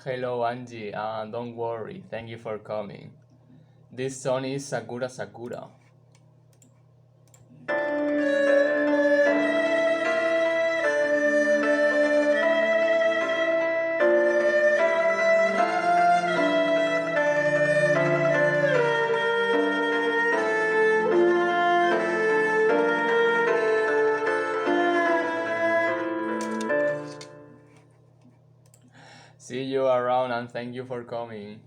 Hello, Angie. Don't worry. Thank you for coming. This song is Sakura Sakura. See you around and thank you for coming.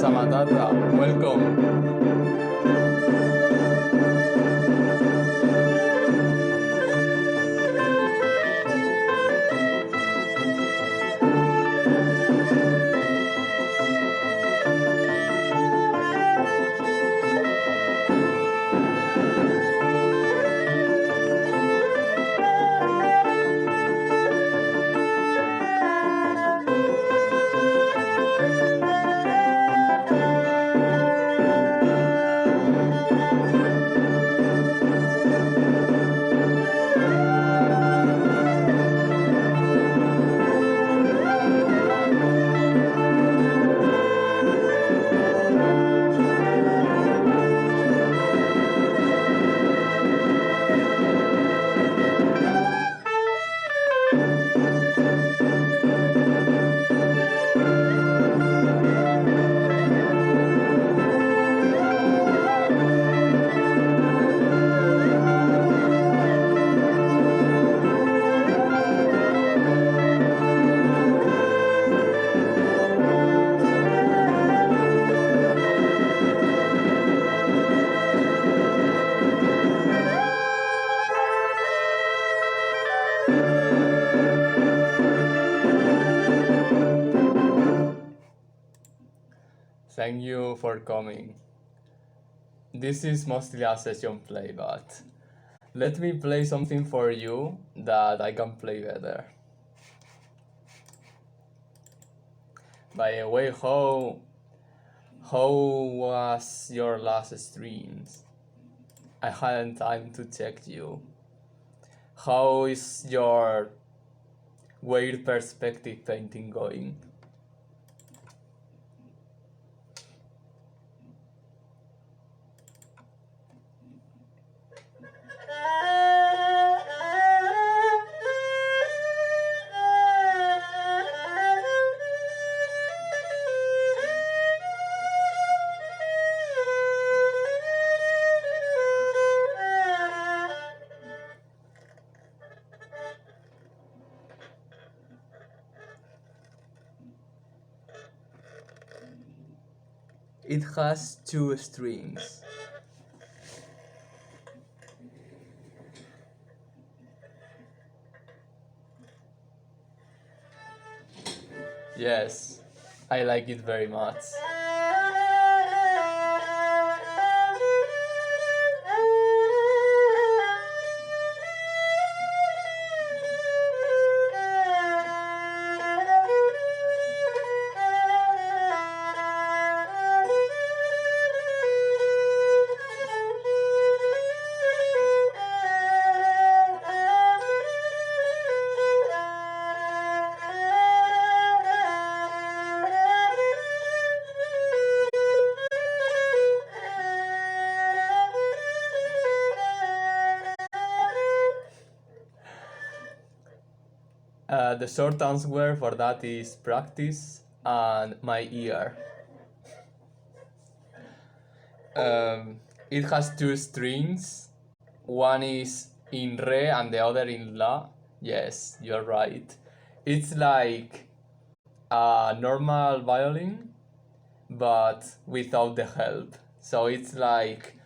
Matata, welcome. Thank you for coming. This is mostly a session play, but let me play something for you that I can play better. By the way, how was your last streams? I hadn't time to check you. How is your weird perspective painting going? It has two strings. Yes, I like it very much. The short answer for that is practice and my ear. It has two strings. One is in re and the other in la. Yes, you're right. It's like a normal violin, but without the help. So it's like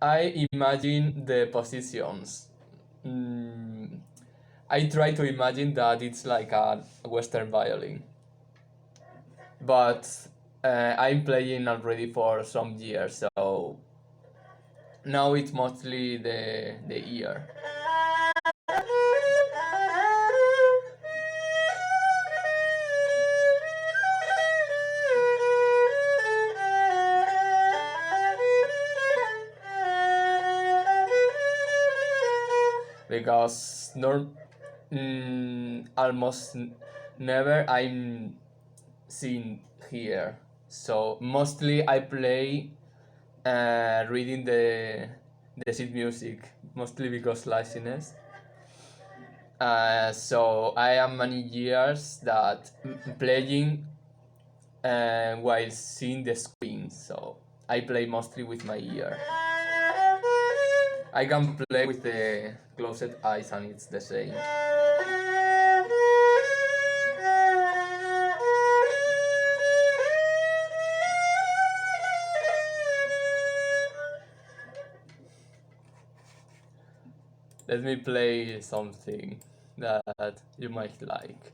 I imagine the positions. I try to imagine that it's like a Western violin, but I'm playing already for some years, so now it's mostly the ear. Because almost never I'm seen here. So mostly I play reading the sheet music, mostly because laziness. So I am many years that playing while seeing the screen. So I play mostly with my ear. I can play with the closed eyes and it's the same. Let me play something that you might like.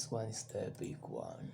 This one is the big one.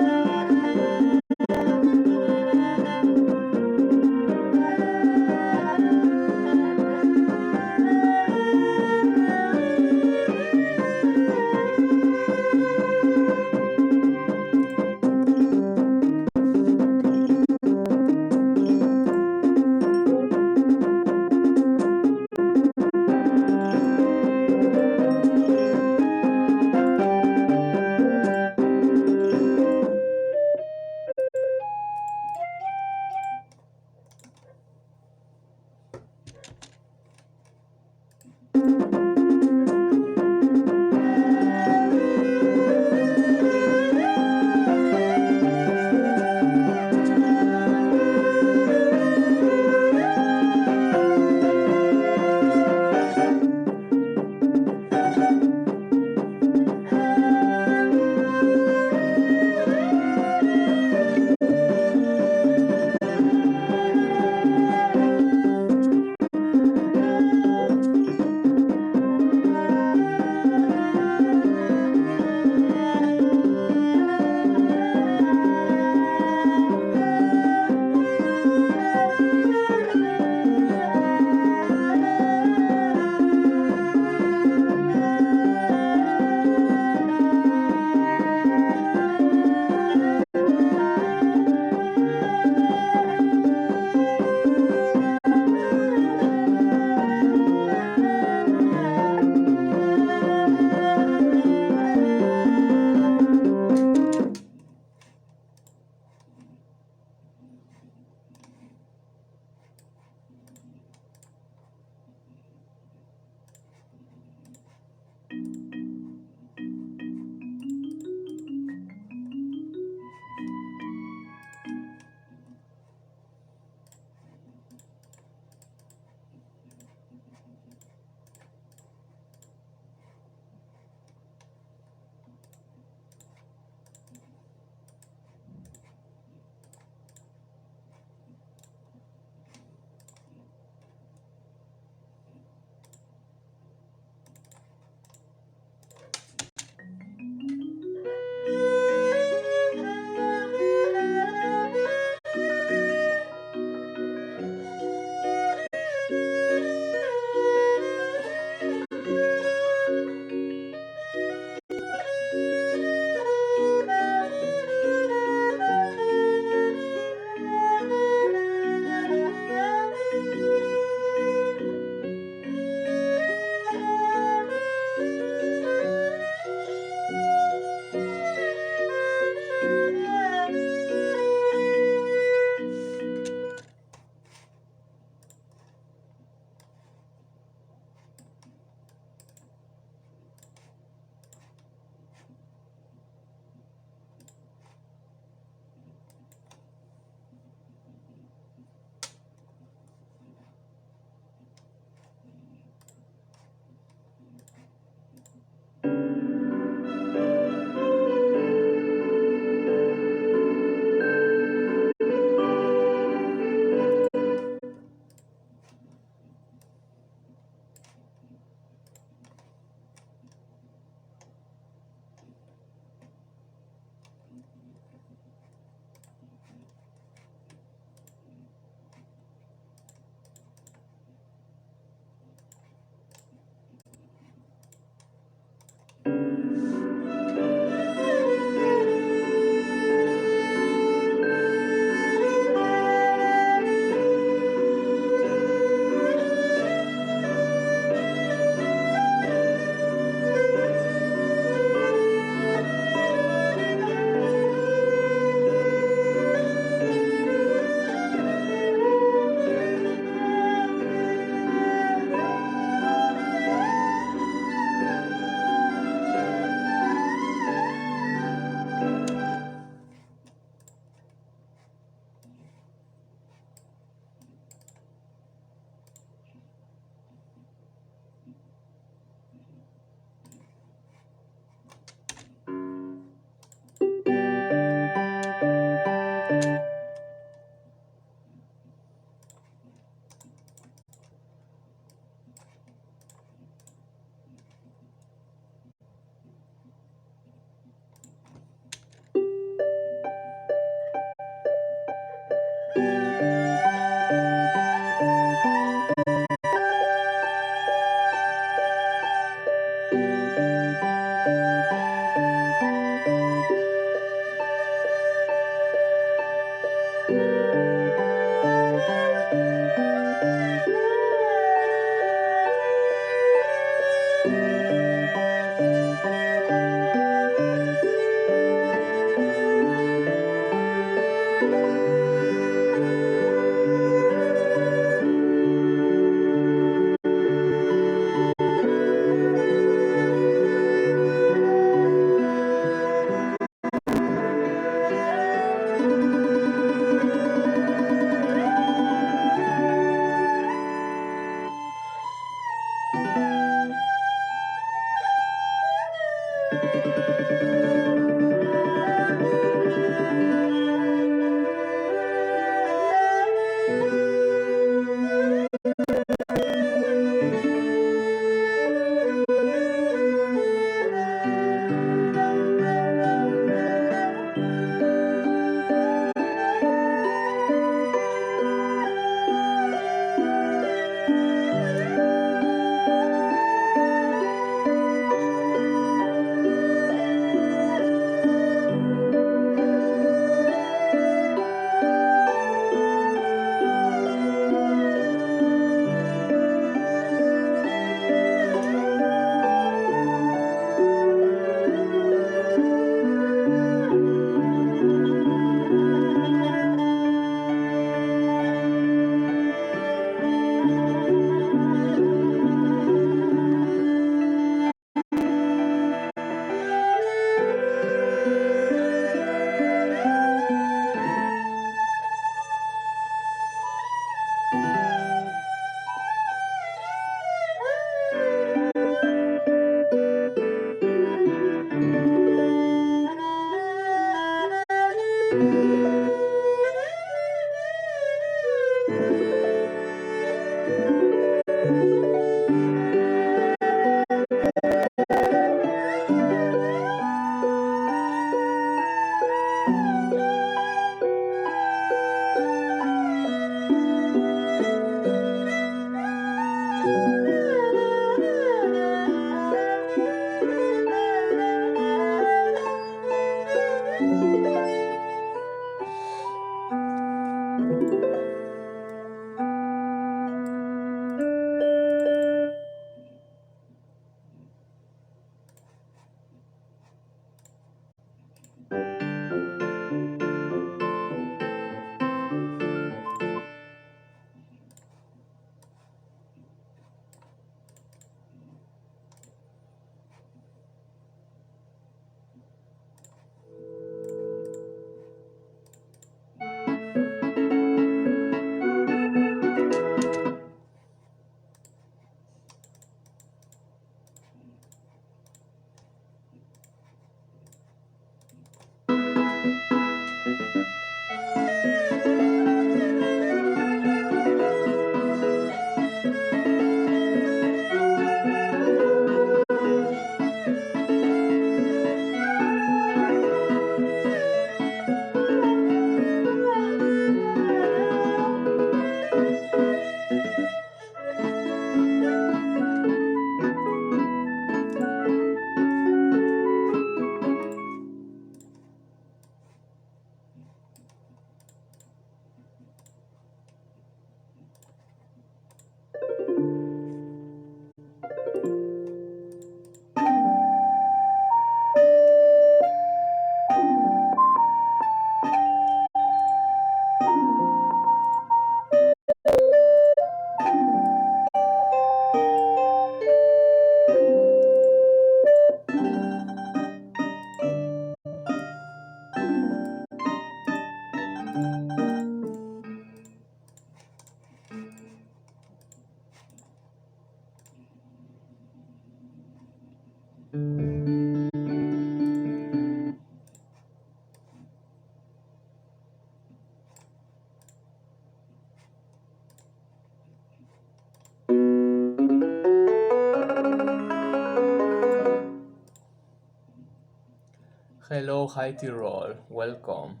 Hello, hi Tirol, welcome.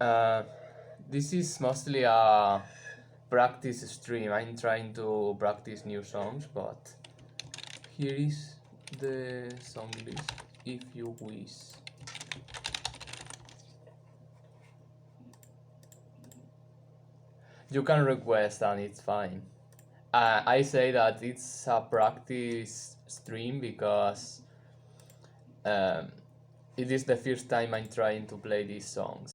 Uh, this is mostly a practice stream. I'm trying to practice new songs, but here is the song list if you wish. You can request and it's fine. I say that it's a practice stream because um, it is the first time I'm trying to play these songs.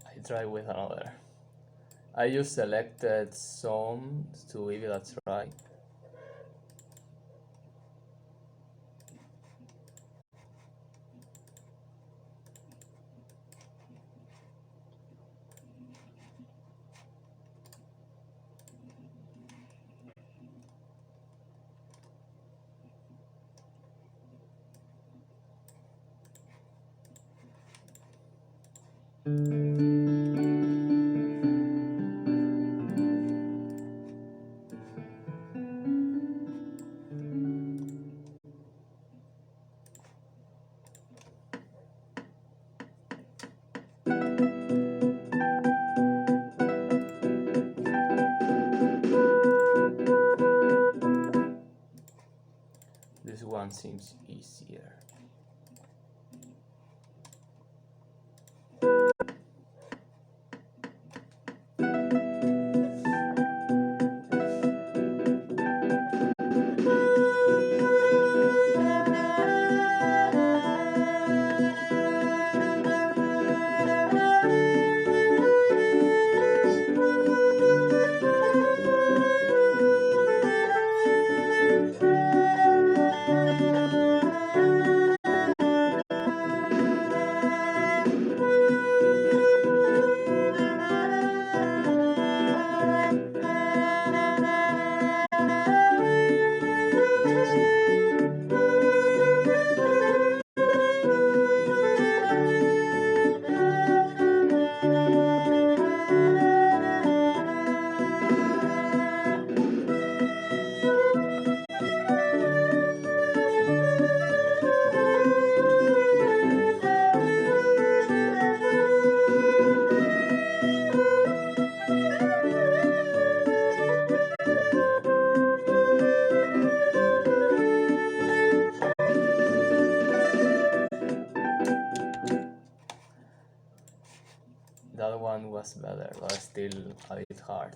I try with another. I just selected some to give it a try. seems easier. That one was better, but still a bit hard.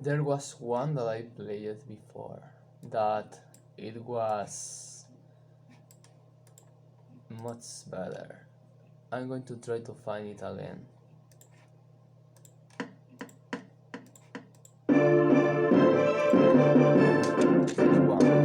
There was one that I played before that it was much better. I'm going to try to find it again. This one.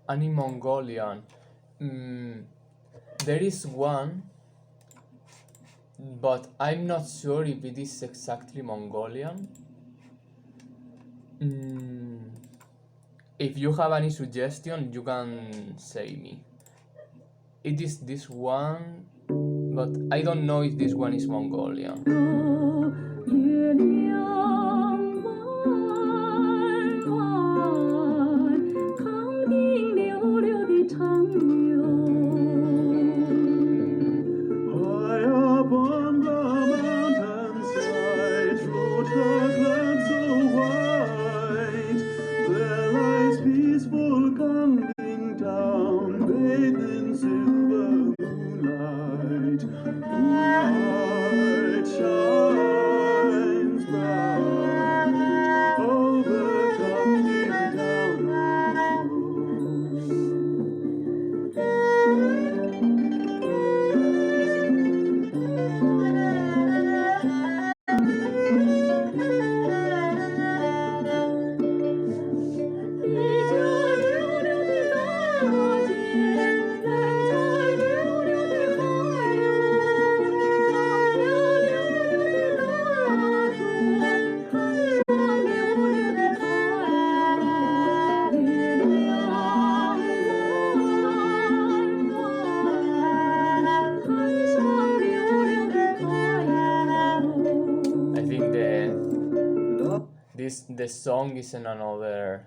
And in Mongolian, there is one, but I'm not sure if it is exactly Mongolian. If you have any suggestion, you can say me. It is this one, but I don't know if this one is Mongolian. I think the song is in another.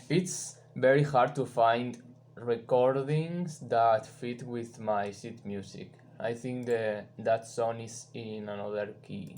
It's very hard to find recordings that fit with my sheet music. I think that song is in another key.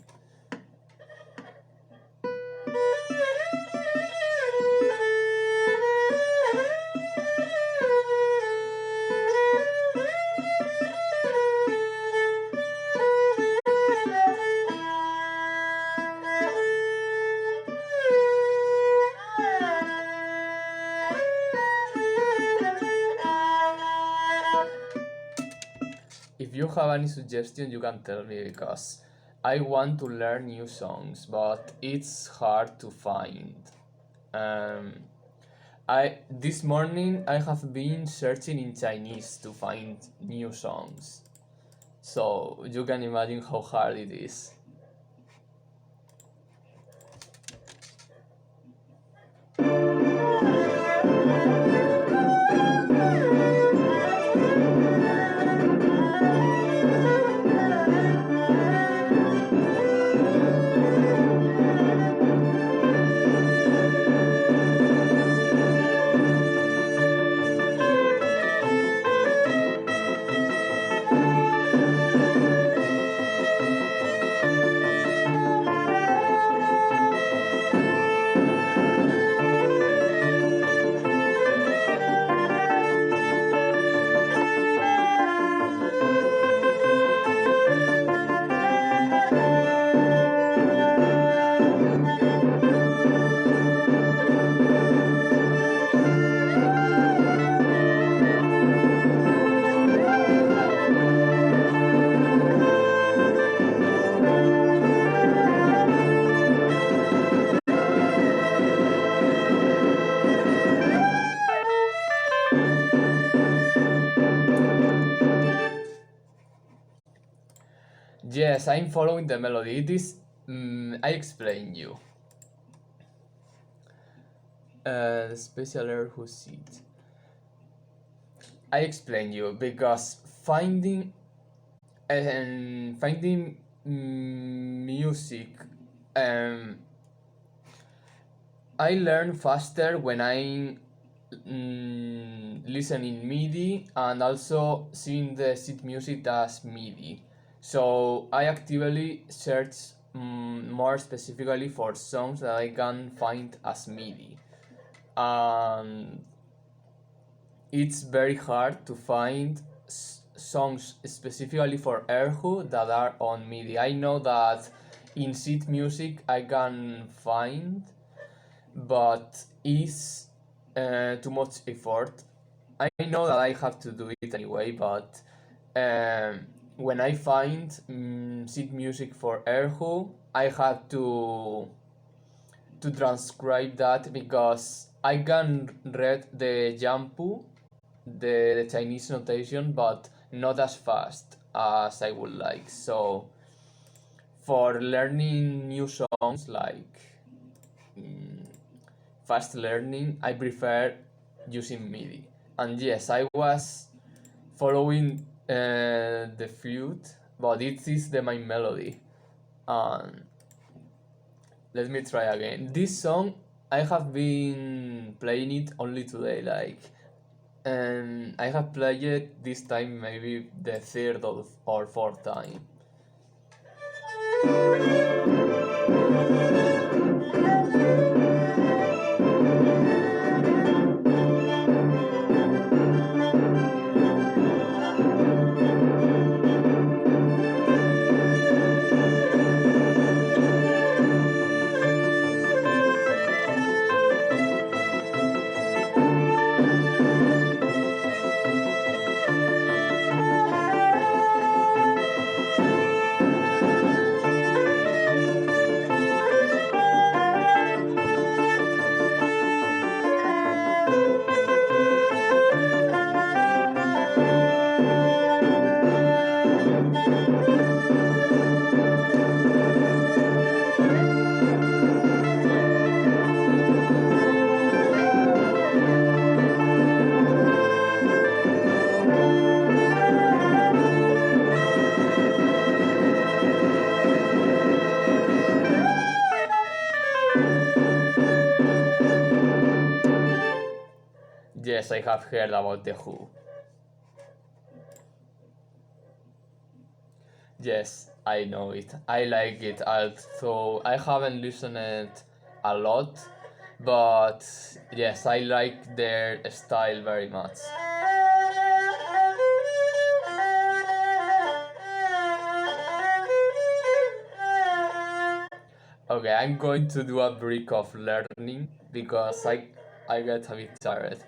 If you have any suggestion, you can tell me because I want to learn new songs, but it's hard to find. This morning I have been searching in Chinese to find new songs, so you can imagine how hard it is. Yes, I'm following the melody. It is. I explain you. The special Erhu seed. I explain you because finding music. I learn faster when I'm listening MIDI and also seeing the sheet music as MIDI. So I actively search more specifically for songs that I can find as MIDI. And it's very hard to find songs specifically for Erhu that are on MIDI. I know that in sheet music I can find, but it's too much effort. I know that I have to do it anyway, but when I find sheet music for Erhu, I have to transcribe that because I can read the Jampu, the Chinese notation, but not as fast as I would like. So for learning new songs, like mm, fast learning, I prefer using MIDI. And yes, I was following the flute, but it is the main melody. And let me try again. This song, I have been playing it only today, like, and I have played it this time maybe the third or fourth time. Yes, I have heard about the Who. Yes, I know it. I like it, although I haven't listened it a lot, but yes, I like their style very much. Okay, I'm going to do a break of learning because I get a bit tired.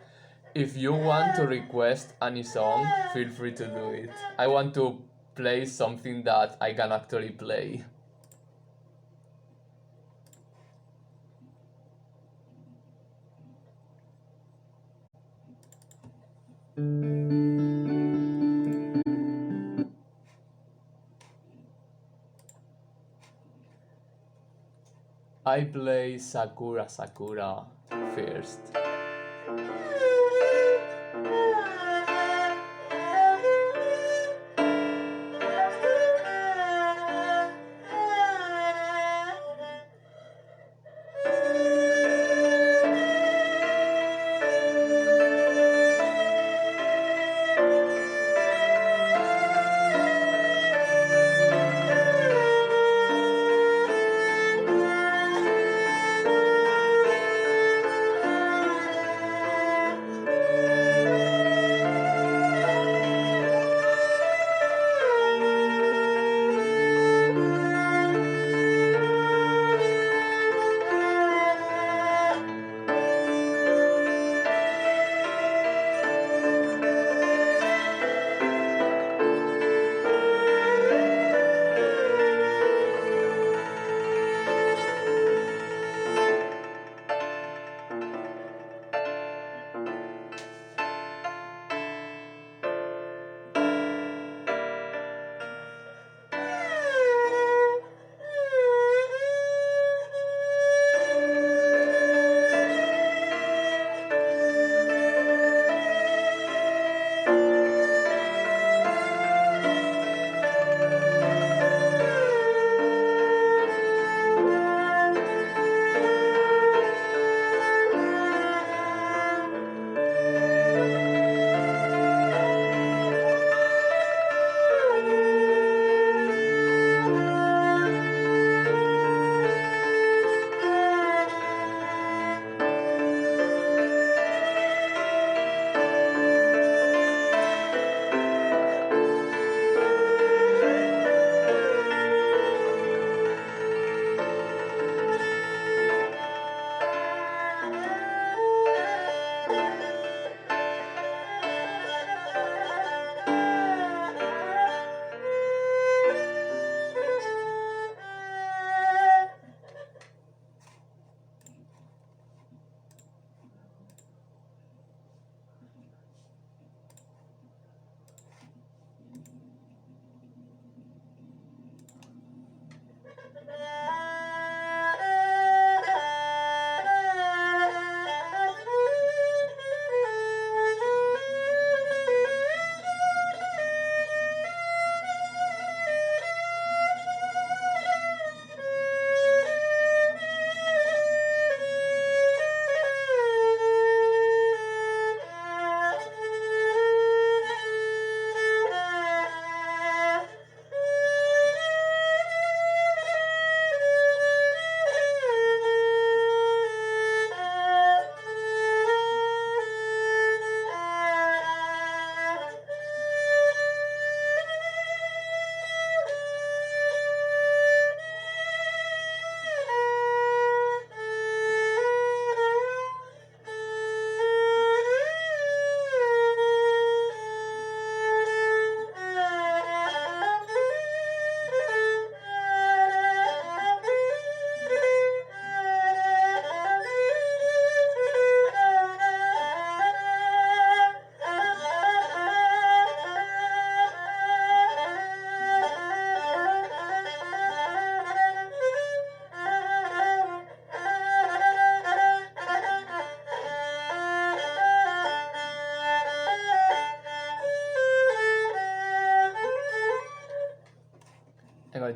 If you want to request any song, feel free to do it. I want to play something that I can actually play. I play Sakura Sakura first.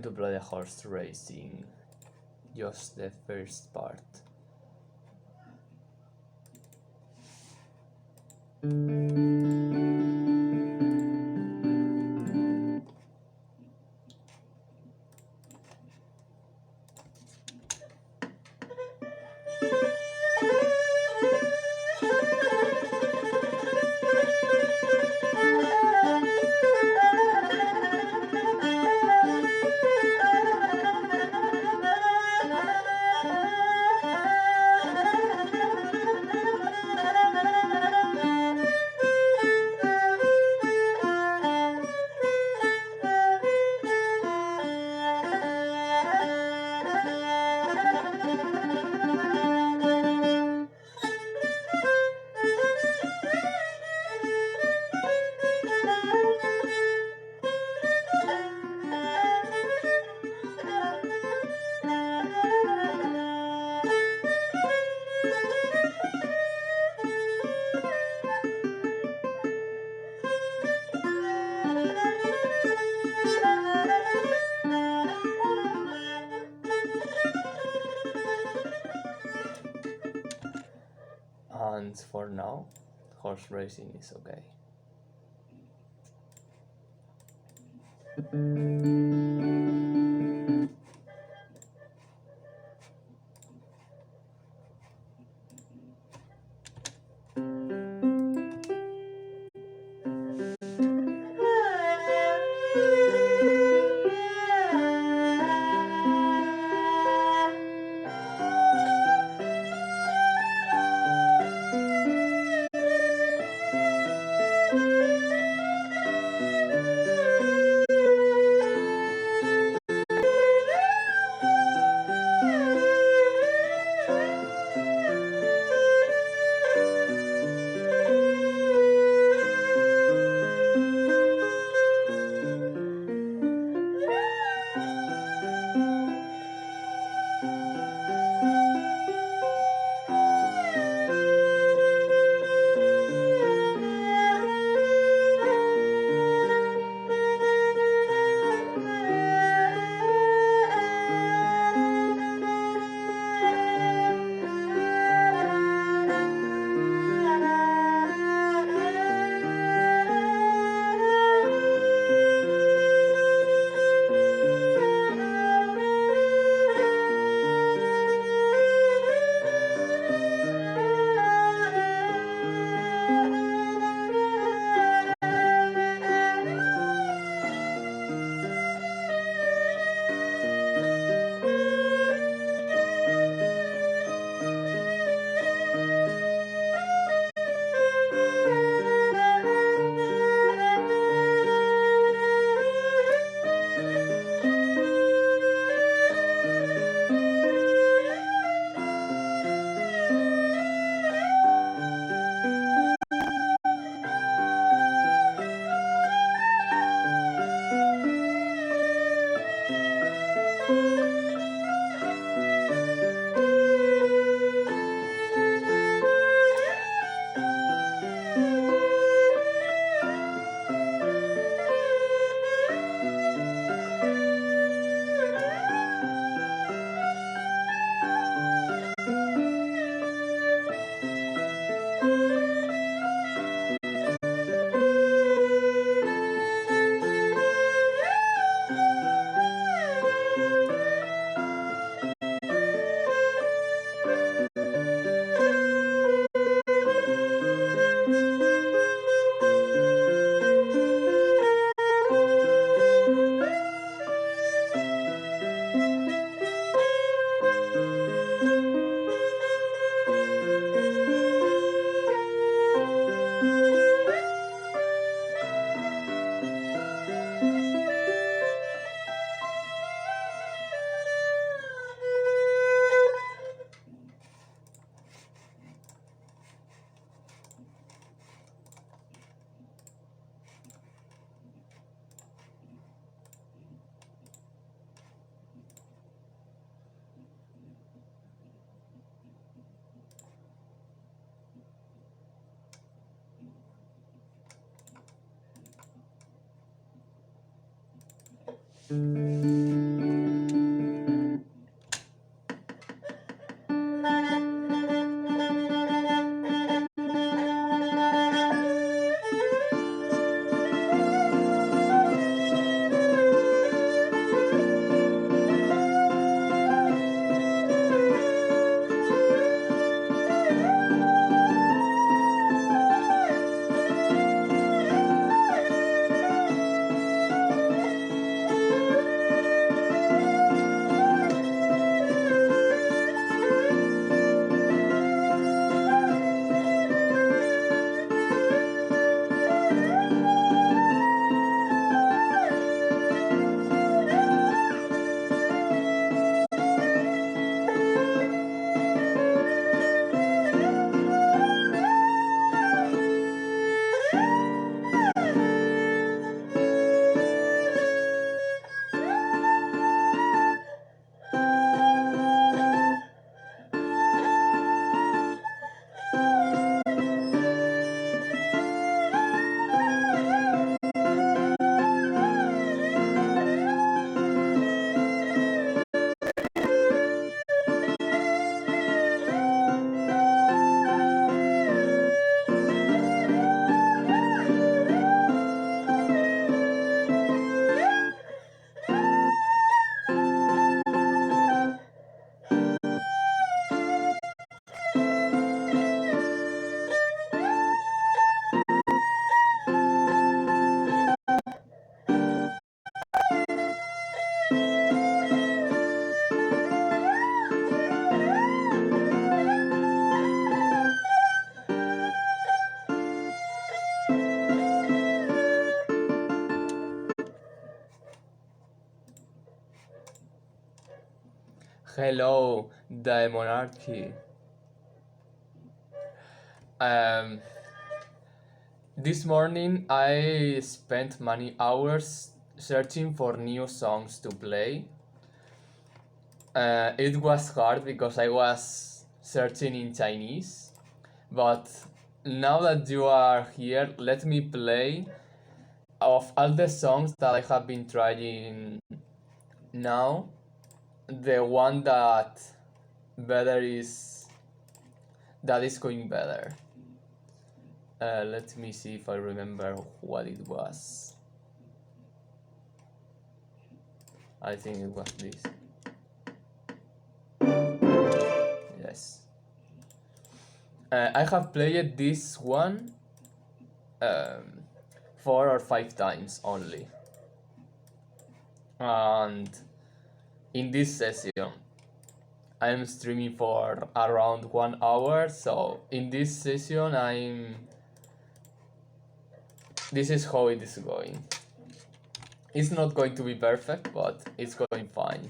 going to play the horse racing, just the first part. And for now, horse racing is okay. Hello, the monarchy. Um, this morning I spent many hours searching for new songs to play. It was hard because I was searching in Chinese, but now that you are here, let me play of all the songs that I have been trying now. The one better is that is going better. Let me see if I remember what it was. I think it was this. Yes. I have played this one um, 4 or 5 times only. And in this session, I'm streaming for around 1 hour. So in this session, this is how it is going. It's not going to be perfect, but it's going fine.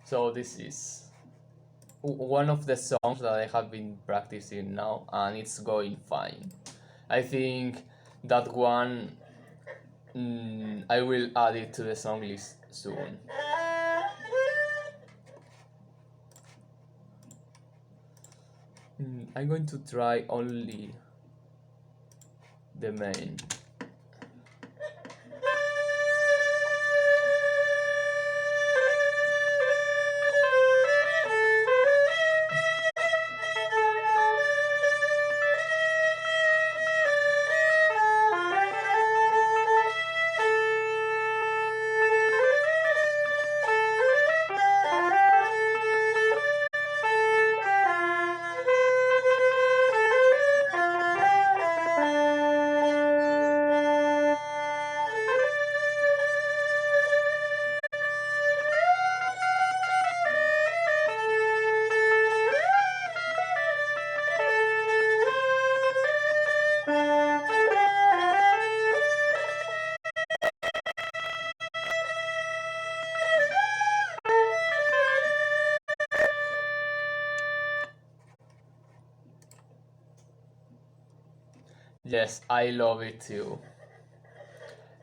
So this is one of the songs that I have been practicing now, and it's going fine. I think that one I will add it to the song list soon. I'm going to try only the main. Yes, I love it too.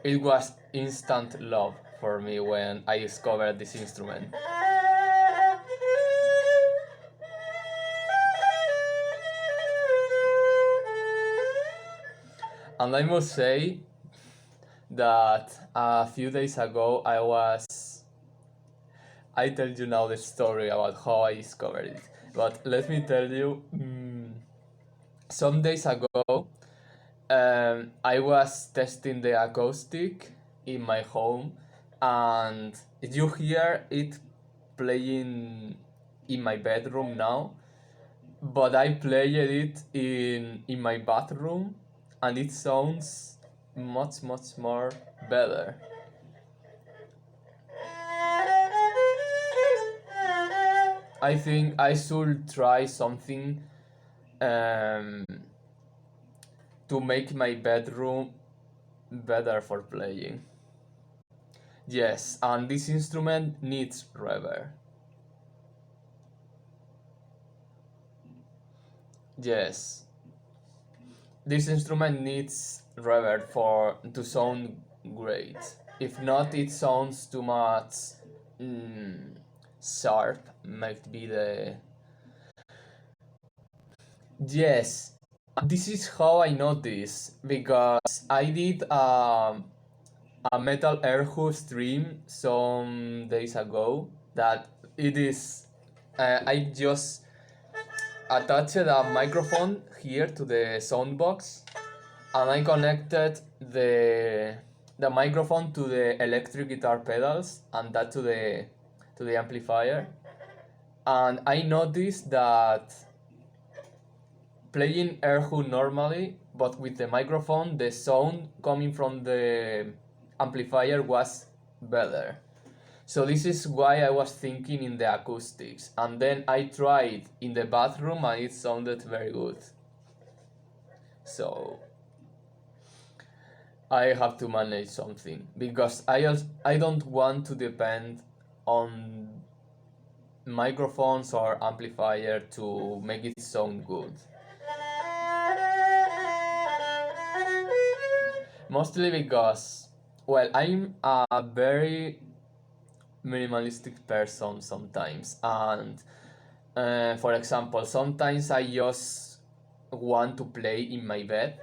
It was instant love for me when I discovered this instrument. And I must say that a few days ago I tell you now the story about how I discovered it. But let me tell you, some days ago, I was testing the acoustic in my home, and you hear it playing in my bedroom now, but I played it in my bathroom, and it sounds much more better. I think I should try something um, to make my bedroom better for playing. Yes, and this instrument needs reverb. Yes, this instrument needs reverb for to sound great. If not, it sounds too much mm, sharp. Might be the yes. This is how I noticed because I did a metal Erhu stream some days ago. That it is. I just attached a microphone here to the soundbox, and I connected the microphone to the electric guitar pedals and that to the amplifier. And I noticed that playing Erhu normally, but with the microphone, the sound coming from the amplifier was better. So this is why I was thinking in the acoustics, and then I tried in the bathroom and it sounded very good. So I have to manage something because I don't want to depend on microphones or amplifier to make it sound good. Mostly because, well, I'm a very minimalistic person sometimes, and for example, sometimes I just want to play in my bed,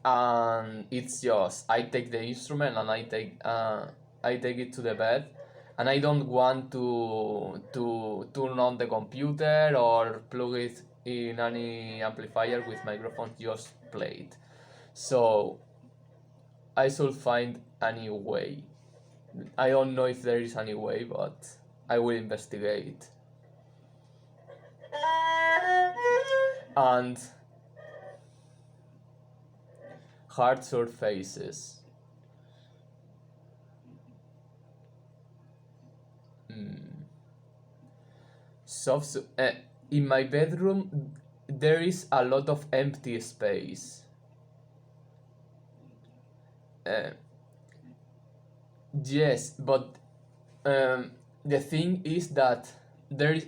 and it's just I take the instrument and I take it to the bed, and I don't want to turn on the computer or plug it in any amplifier with microphone. Just play it. So I should find any way. I don't know if there is any way, but I will investigate. And hard surfaces. Mm. In my bedroom, there is a lot of empty space. Uh, yes, but the thing is that there is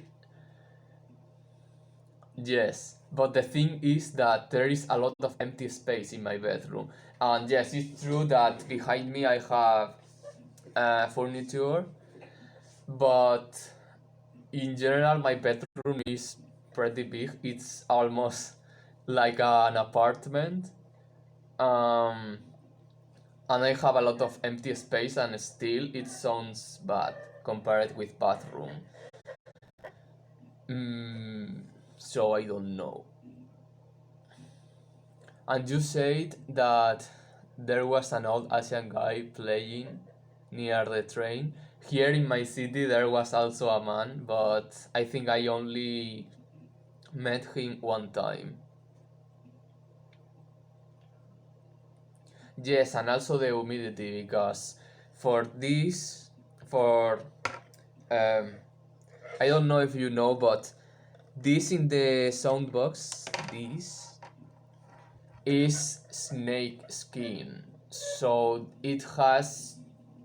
yes, but the thing is that there is a lot of empty space in my bedroom. And yes, it's true that behind me I have furniture, but in general my bedroom is pretty big. It's almost like an apartment. Um, and I have a lot of empty space, and still it sounds bad compared with bathroom. So I don't know. And you said that there was an old Asian guy playing near the train. Here in my city, there was also a man, but I think I only met him one time. Yes, and also the humidity, because for this, for um, I don't know if you know, but this in the soundbox, this is snake skin, so it has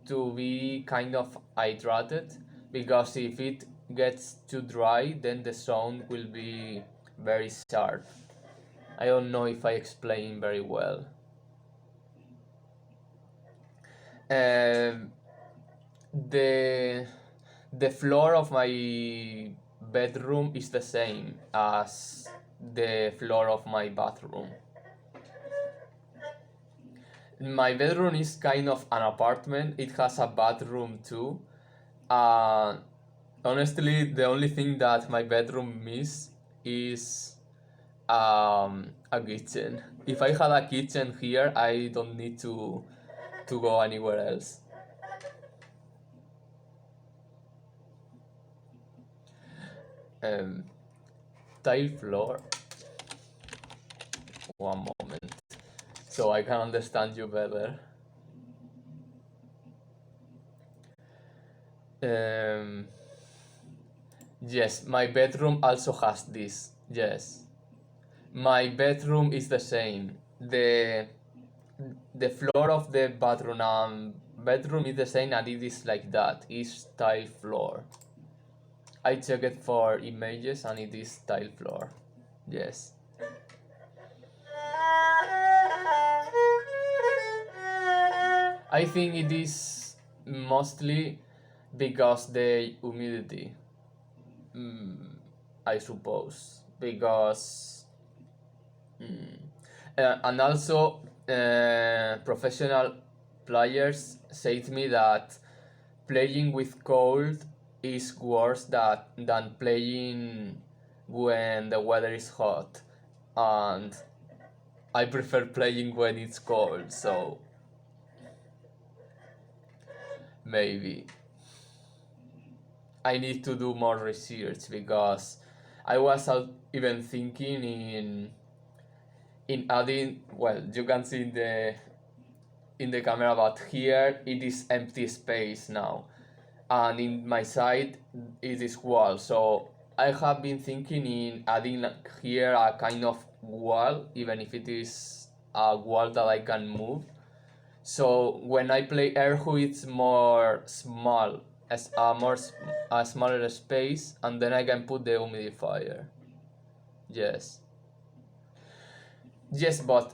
to be kind of hydrated, because if it gets too dry, then the sound will be very sharp. I don't know if I explain very well. Um, the the floor of my bedroom is the same as the floor of my bathroom. My bedroom is kind of an apartment. It has a bathroom too. Uh, Honestly, the only thing that my bedroom miss is a kitchen. If I had a kitchen here, I don't need to go anywhere else. Um, Tile floor. One moment, so I can understand you better. Um, yes, my bedroom also has this. Yes, my bedroom is the same. The floor of the bedroom is the same, and it is like that. It's tile floor. I checked for images, and it is tile floor. Yes. I think it is mostly because the humidity. I suppose because and also professional players say to me that playing with cold is worse than playing when the weather is hot, and I prefer playing when it's cold, so maybe I need to do more research because I was even thinking in adding, well, you can see in the camera, but here it is empty space now, and in my side it is wall, so I have been thinking in adding here a kind of wall, even if it is a wall that I can move, so when I play Erhu it's more small, as a smaller space, and then I can put the humidifier. Yes. Yes, but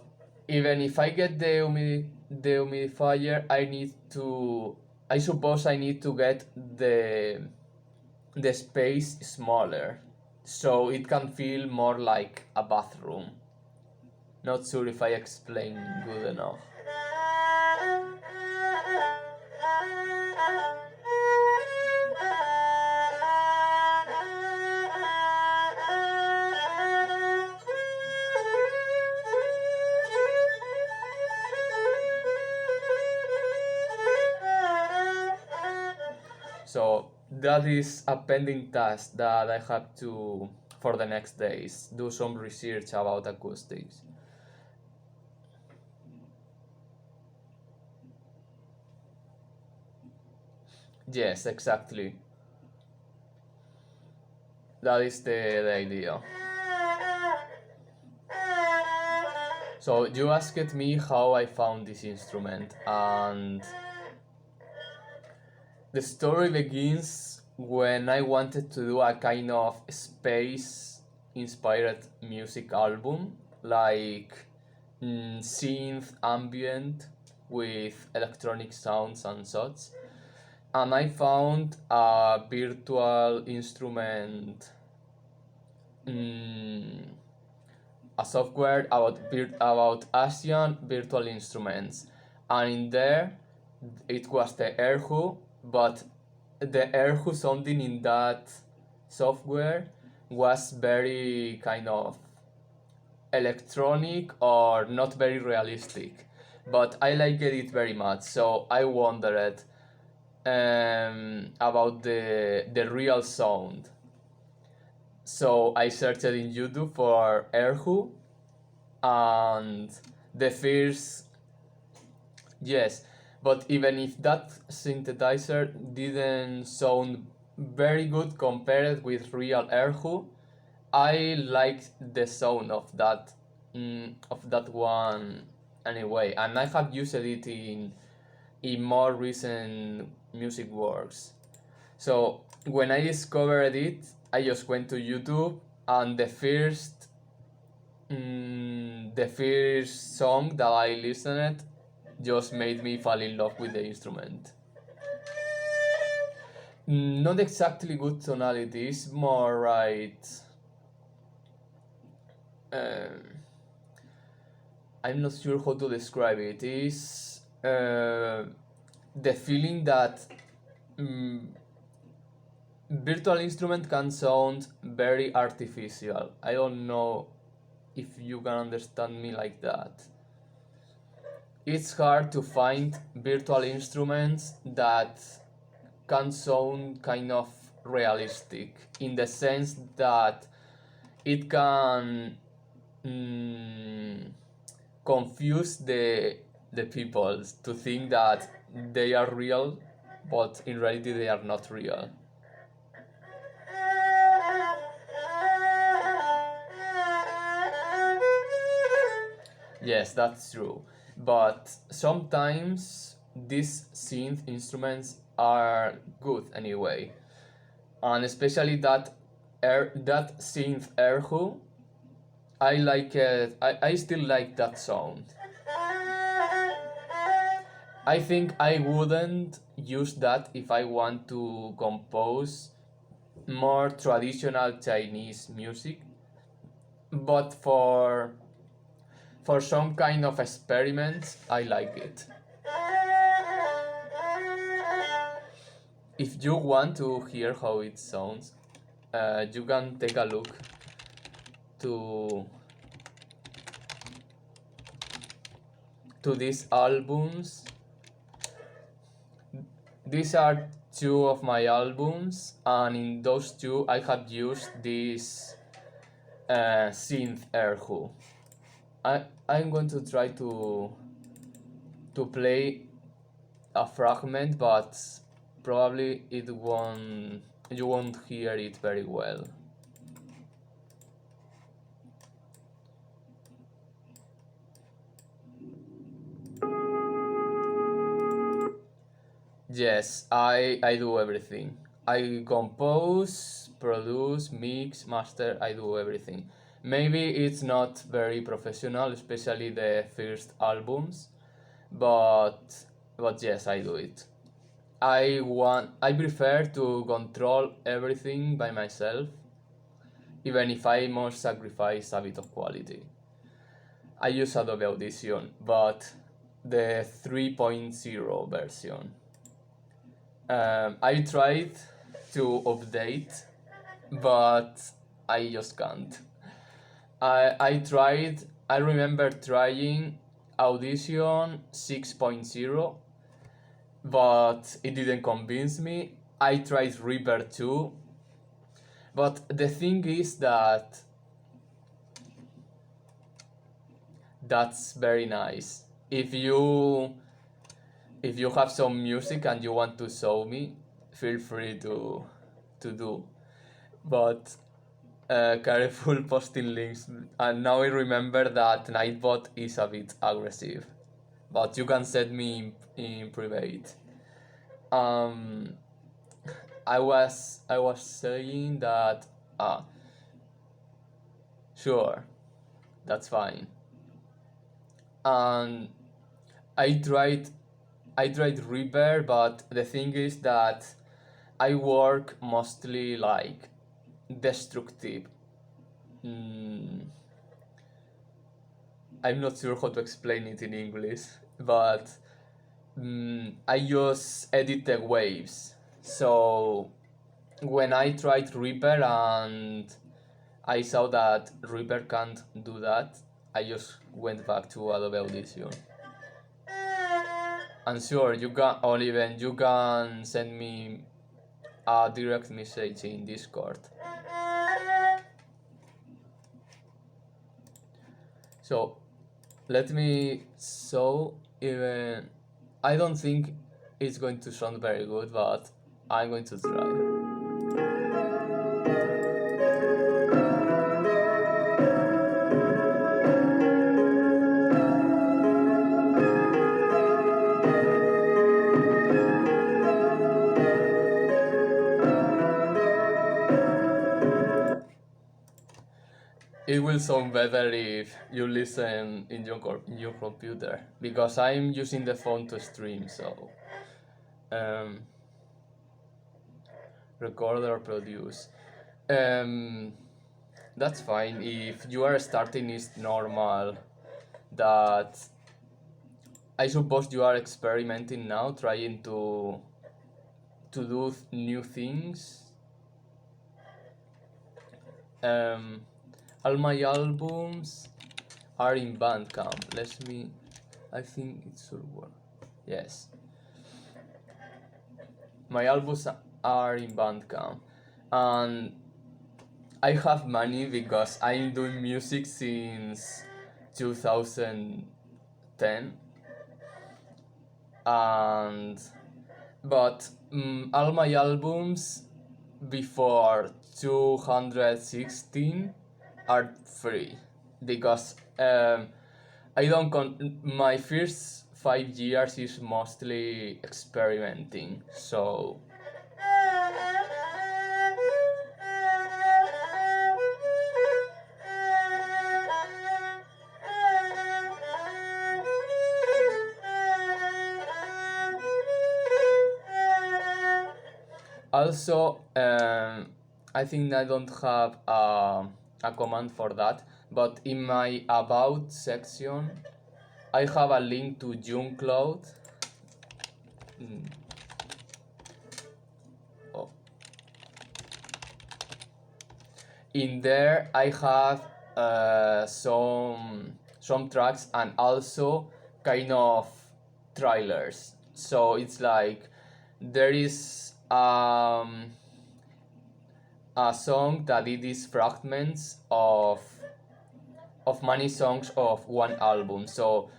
even if I get the humidifier, I suppose I need to get the space smaller, so it can feel more like a bathroom. Not sure if I explain good enough. So that is a pending task that I have to, for the next days, do some research about acoustics. Yes, exactly. That is the idea. So you asked me how I found this instrument, and the story begins when I wanted to do a kind of space inspired music album, like synth ambient with electronic sounds and such. And I found a virtual instrument, mm, a software about Asian virtual instruments, and in there it was the Erhu, but the Erhu sounding in that software was very kind of electronic or not very realistic, but I liked it very much, so I wondered about the real sound. So I searched in YouTube for Erhu, and the first, yes, but even if that synthesizer didn't sound very good compared with real Erhu, I liked the sound of that one anyway, and I have used it in more recent music works. So when I discovered it, I just went to YouTube, and the first the first song that I listened just made me fall in love with the instrument. Not exactly good tonality, it's more right. Um, I'm not sure how to describe it. It's the feeling that mm, virtual instrument can sound very artificial. I don't know if you can understand me like that. It's hard to find virtual instruments that can sound kind of realistic in the sense that it can mm, confuse the people to think that they are real, but in reality they are not real. Yes, that's true. But sometimes these synth instruments are good anyway. And especially that synth Erhu, I like it. I still like that sound. I think I wouldn't use that if I want to compose more traditional Chinese music, but for some kind of experiments, I like it. If you want to hear how it sounds, you can take a look to these albums. These are two of my albums, and in those two I have used this synth Erhu. I'm going to try to play a fragment, but probably you won't hear it very well. Yes, I do everything. I compose, produce, mix, master, I do everything. Maybe it's not very professional, especially the first albums, but yes, I do it. I prefer to control everything by myself, even if I must sacrifice a bit of quality. I use Adobe Audition, but the 3.0 version. I tried to update, but I just can't. I remember trying Audition 6.0, but it didn't convince me. I tried Reaper 2, but the thing is that that's very nice. If you have some music and you want to show me, feel free to do. But careful posting links. And now I remember that Nightbot is a bit aggressive, but you can set me in private. Um, I was saying that sure, that's fine. And I tried I tried Reaper, but the thing is that I work mostly like destructive. Mm, I'm not sure how to explain it in English, but I just edit the waves. So when I tried Reaper and I saw that Reaper can't do that, I just went back to Adobe Audition. And sure, you can, Oliven, you can send me a direct message in Discord. So let me show even. I don't think it's going to sound very good, but I'm going to try. it will sound better if you listen in your computer, because I'm using the phone to stream, so um, record or produce. Um, that's fine. If you are starting, it's normal that I suppose you are experimenting now, trying to do new things. Um, all my albums are in Bandcamp. I think it should work. Yes, my albums are in Bandcamp, and I have money because I'm doing music since 2010, and but all my albums before 216 are free, because I don't my first 5 years is mostly experimenting, so also I think I don't have a command for that, but in my about section I have a link to JuneCloud. Oh. In there I have some tracks and also kind of trailers, so it's like there is a song that it is fragments of many songs of one album. So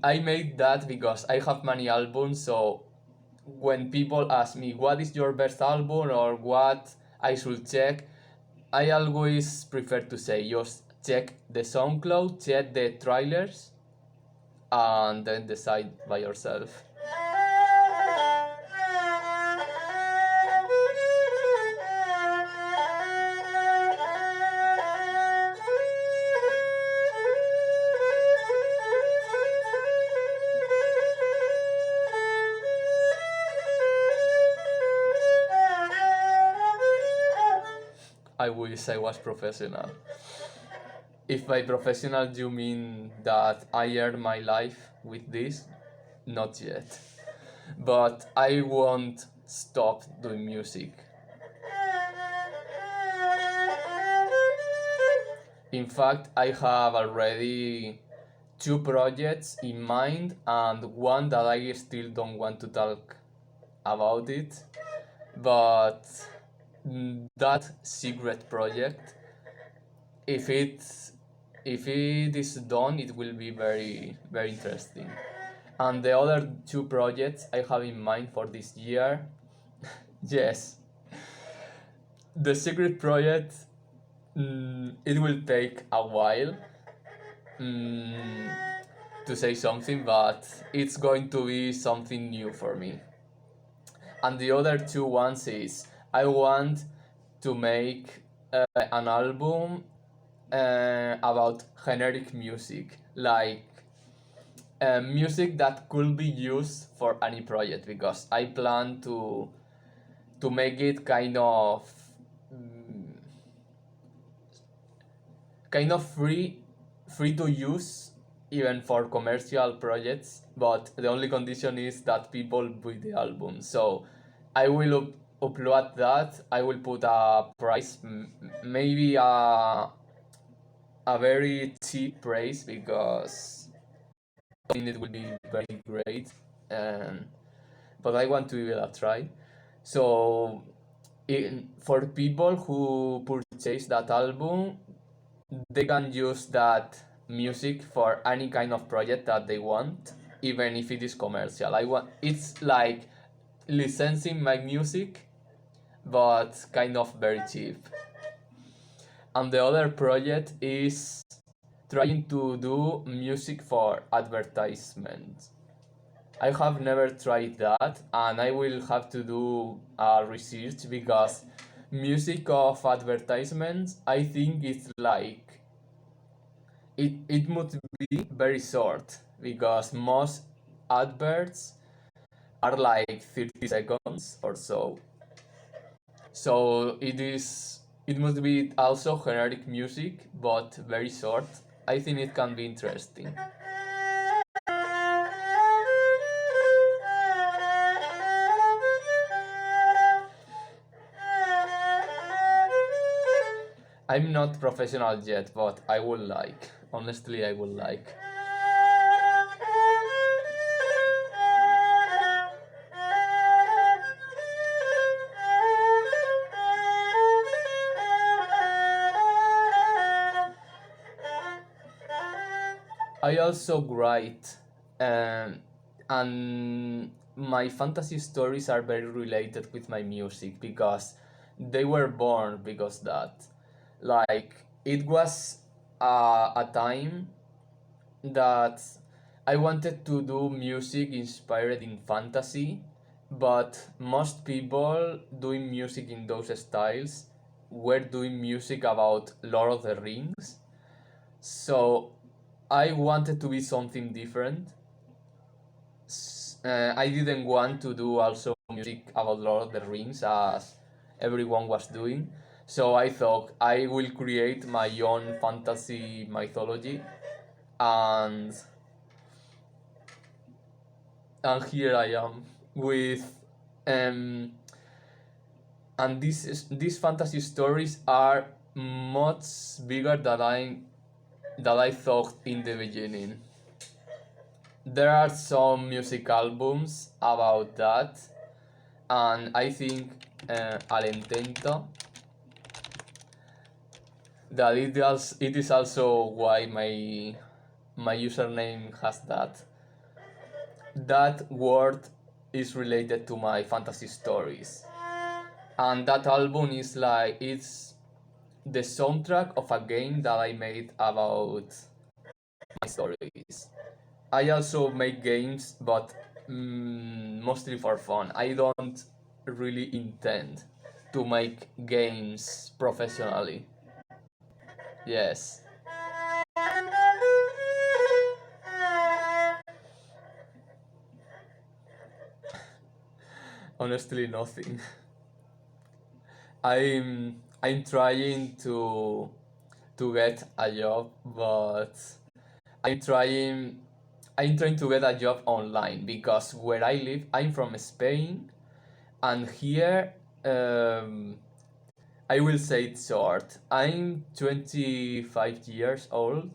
I made that because I have many albums, so when people ask me what is your best album or what I should check, I always prefer to say just check the SoundCloud, check the trailers, and then decide by yourself. I wish I was professional. If by professional you mean that I earn my life with this, not yet. But I won't stop doing music. In fact, I have already 2 projects in mind and one that I still don't want to talk about it. But that secret project, if it is done, it will be very very interesting. And the other 2 projects I have in mind for this year, yes, the secret project, it will take a while to say something, but it's going to be something new for me. And the other 2 ones is I want to make an album about generic music, like music that could be used for any project, because I plan to make it kind of free to use even for commercial projects, but the only condition is that people buy the album. So I will upload that. I will put a price, maybe a very cheap price, because I think it will be very great, but I want to give it a try. So for people who purchase that album, they can use that music for any kind of project that they want, even if it is commercial. It's like licensing my music, but kind of very cheap. And the other project is trying to do music for advertisement. I have never tried that, and I will have to do research, because music of advertisements, I think it's like it must be very short because most adverts are like 30 seconds or so. So it must be also generic music but very short. I think it can be interesting. I'm not professional yet, but I would like. Honestly, I would like. I also write, um, and my fantasy stories are very related with my music because they were born because that. Like, it was a time that I wanted to do music inspired in fantasy, but most people doing music in those styles were doing music about Lord of the Rings. So I wanted to be something different. I didn't want to do also music about Lord of the Rings as everyone was doing. So I thought I will create my own fantasy mythology, and here I am with um and these fantasy stories are much bigger than I thought in the beginning. There are some music albums about that, and I think Alententa that it is also why my username has that. That word is related to my fantasy stories, and that album is like it's the soundtrack of a game that I made about my stories. I also make games, but mostly for fun. I don't really intend to make games professionally. Yes, honestly, nothing. I'm trying to get a job, but I'm trying I'm trying to get a job online because where I live, I'm from Spain, and here I will say it short. I'm 25 years old,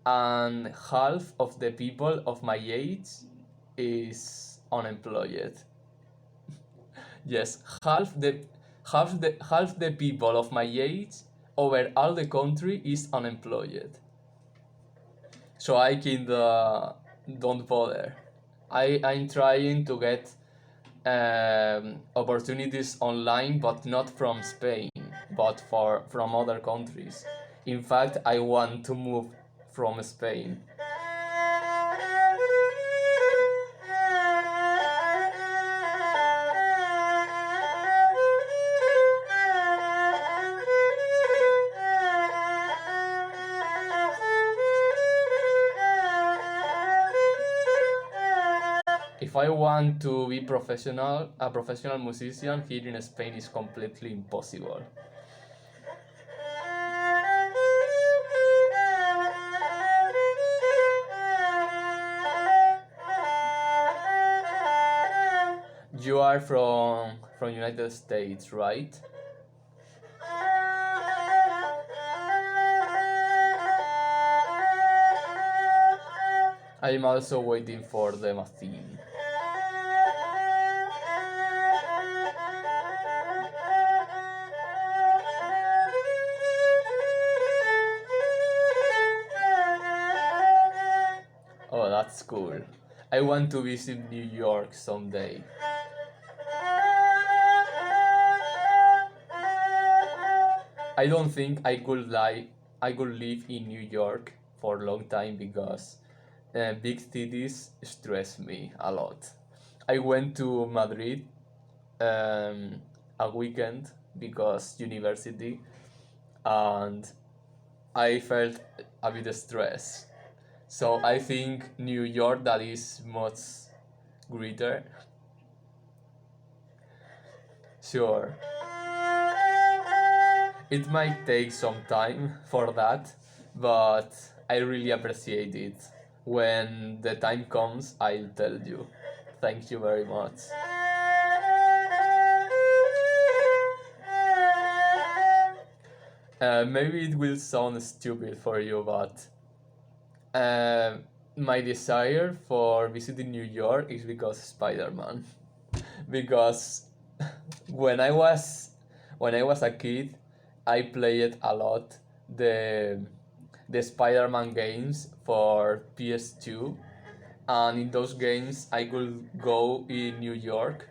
and half of the people of my age is unemployed. Yes, half the people of my age over all the country is unemployed. So I can don't bother. I'm trying to get opportunities online, but not from Spain, but from other countries. In fact, I want to move from Spain. If I want to be a professional musician here in Spain is completely impossible. You are from United States, right? I am also waiting for the theme. Oh, that's cool. I want to visit New York someday. I don't think I could live in New York for a long time because big cities stress me a lot. I went to Madrid a weekend because university, and I felt a bit stressed. So I think New York that is much greater. Sure, it might take some time for that, but I really appreciate it. When the time comes, I'll tell you. Thank you very much. Maybe it will sound stupid for you, but uh, my desire for visiting New York is because Spider-Man. Because when I was when I was a kid, I played a lot the the Spider-Man games for PS2, and in those games I could go in New York.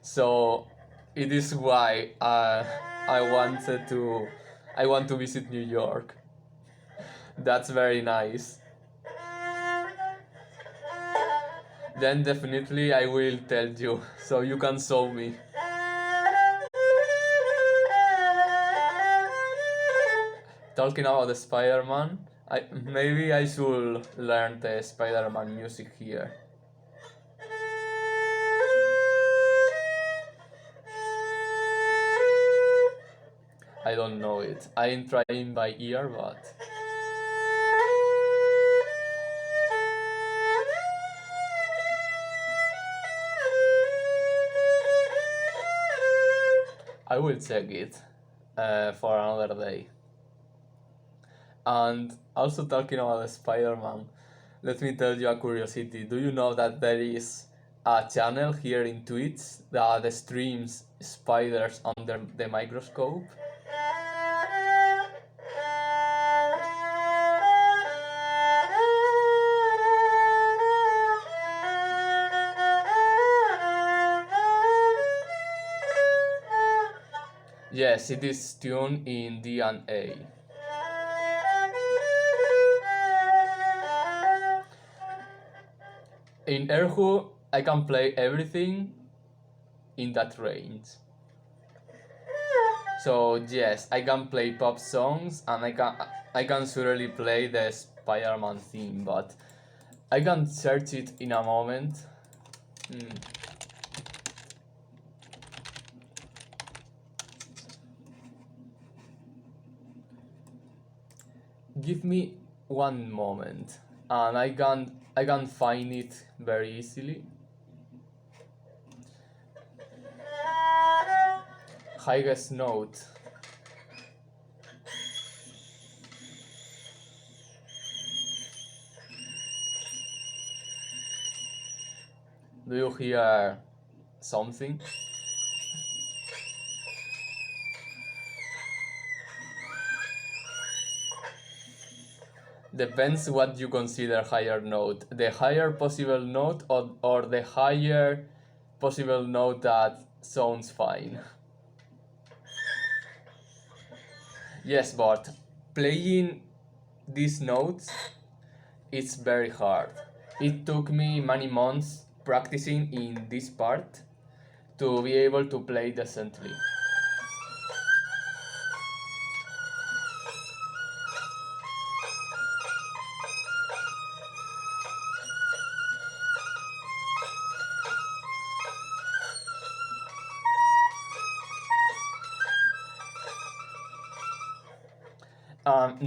So it is why I wanted to I want to visit New York. That's very nice. Then definitely I will tell you so you can show me. Talking about the Spider-Man, maybe I should learn the Spider-Man music here. I don't know it. I'm trying by ear, but I will check it for another day. And also talking about the Spider-Man, let me tell you a curiosity. Do you know that there is a channel here in Twitch that streams spiders under the microscope? Yes, it is tuned in D and A. In Erhu, I can play everything in that range. So yes, I can play pop songs and I can surely play the Spider-Man theme, but I can search it in a moment. Hmm. Give me one moment, and I can find it very easily. Highest note. Do you hear something? Depends what you consider higher note. The higher possible note or the higher possible note that sounds fine. Yes, but playing these notes it's very hard. It took me many months practicing in this part to be able to play decently.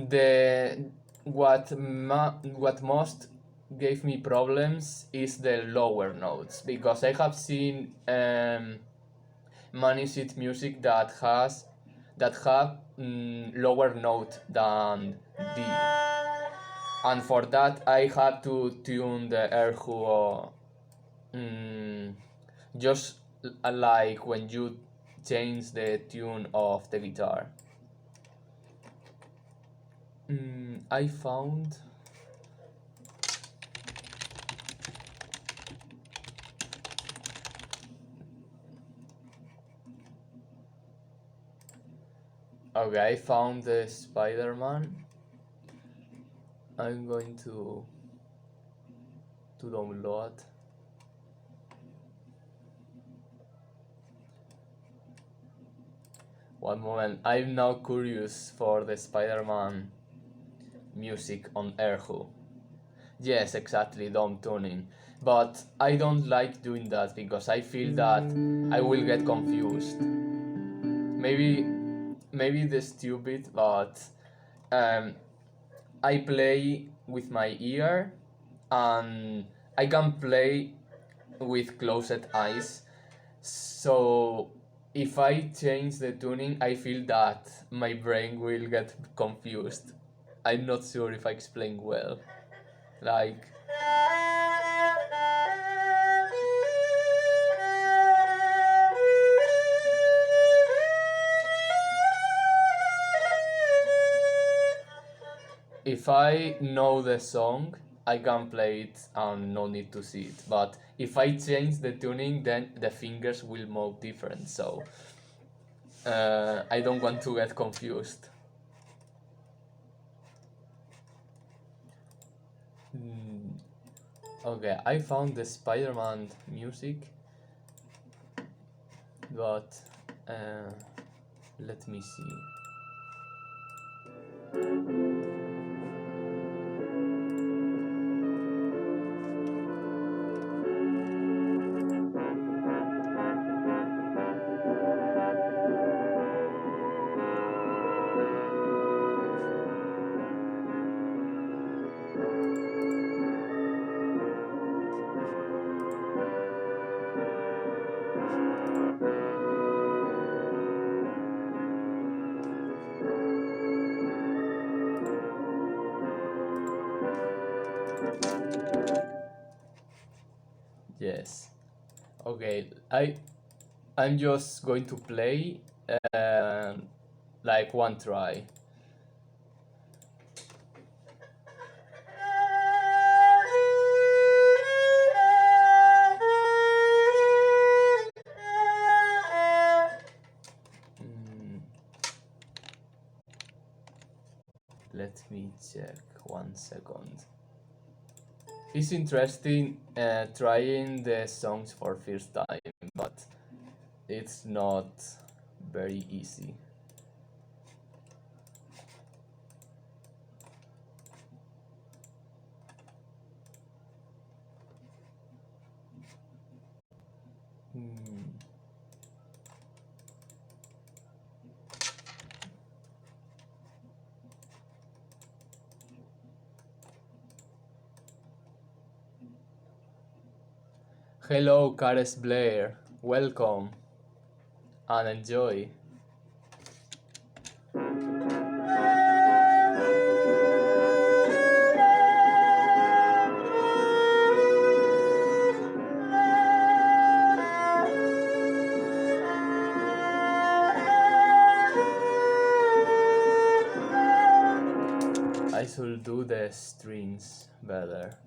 The what most gave me problems is the lower notes because I have seen many sheet music that have lower note than D, and for that I had to tune the Erhu mm, just like when you change the tune of the guitar. I found. Okay, I found the Spider-Man. I'm going to download. One moment. I'm now curious for the Spider-Man music on Erhu. Yes, exactly, dumb tuning. But I don't like doing that because I feel that I will get confused. Maybe, maybe the stupid, but um, I play with my ear, and I can play with closed eyes. So if I change the tuning, I feel that my brain will get confused. I'm not sure if I explain well. Like, if I know the song, I can play it and no need to see it. But if I change the tuning, then the fingers will move different. So I don't want to get confused. Hmm. Okay, I found the Spider-Man music, but let me see. Yes. Okay, I'm just going to play like one try. Mm, let me check 1 second. It's interesting trying the songs for first time, but it's not very easy. Hmm. Hello, Caris Blair. Welcome and enjoy. I should do the strings better.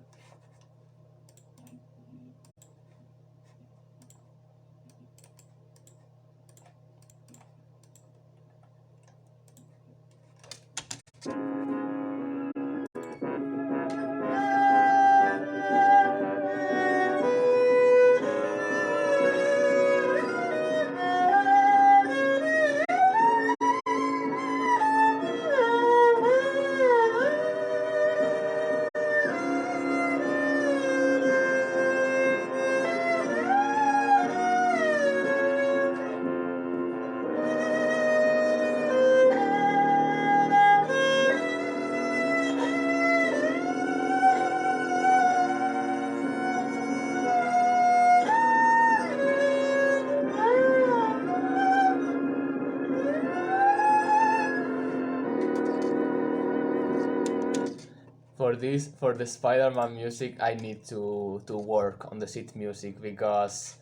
For the Spider-Man music, I need to work on the sheet music because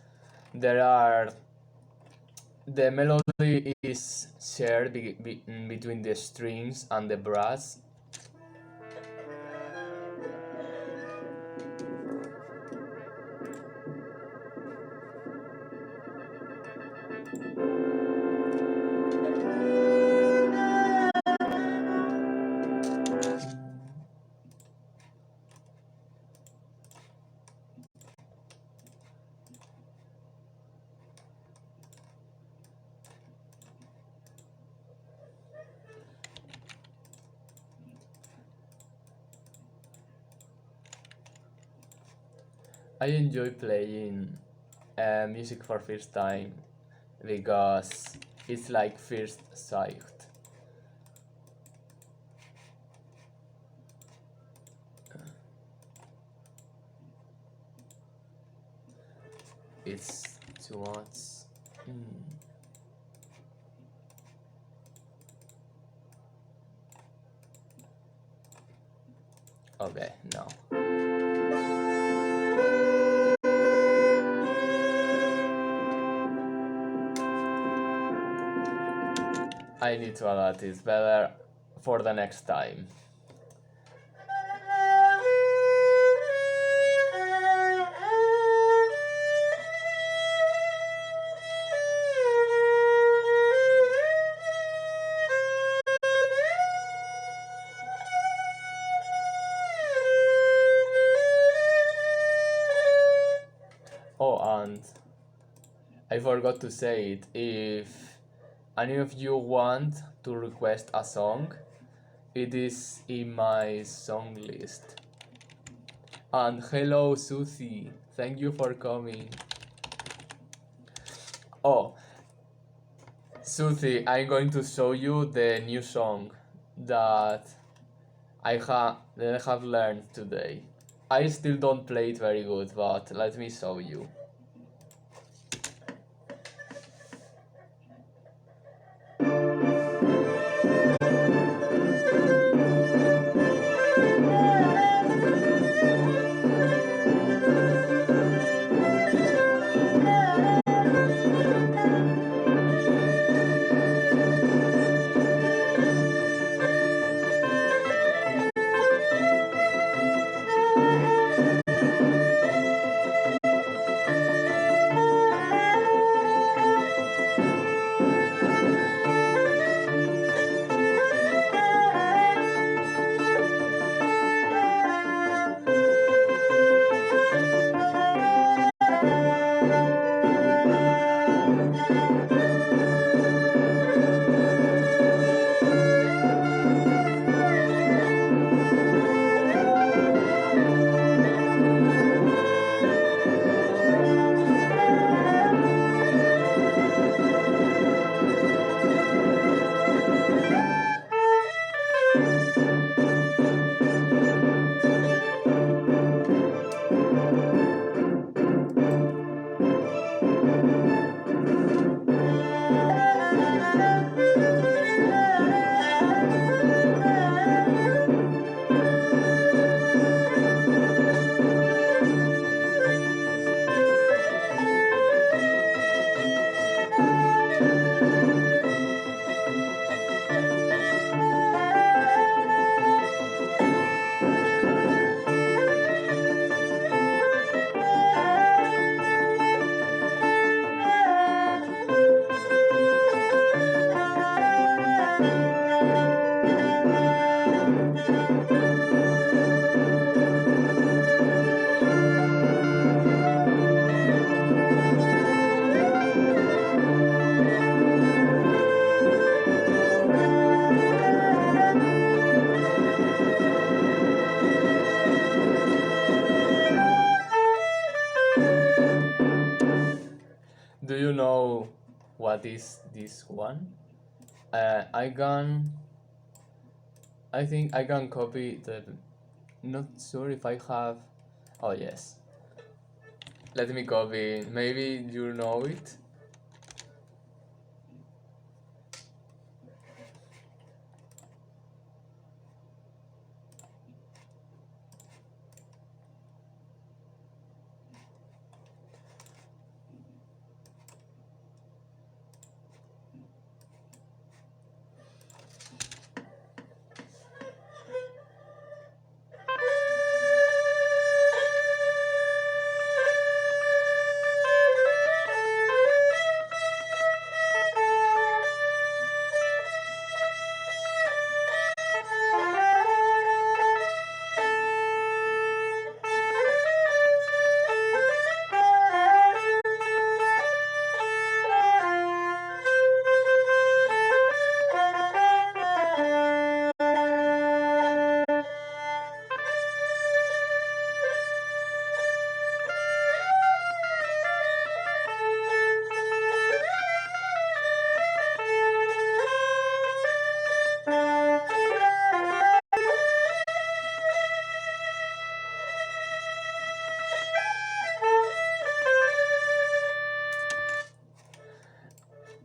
there are the melody is shared between the strings and the brass. I enjoy playing music for first time because it's like first sight. It's too much. Mm. Okay, no. I need to adapt it better for the next time. Oh, and I forgot to say it. If any of you want to request a song, it is in my song list. And hello, Susie. Thank you for coming. Oh, Susie, I'm going to show you the new song that I have learned today. I still don't play it very good, but let me show you. Do you know what is this one? I can. I think I can copy the. Not sure if I have. Oh yes. Let me copy. Maybe you know it.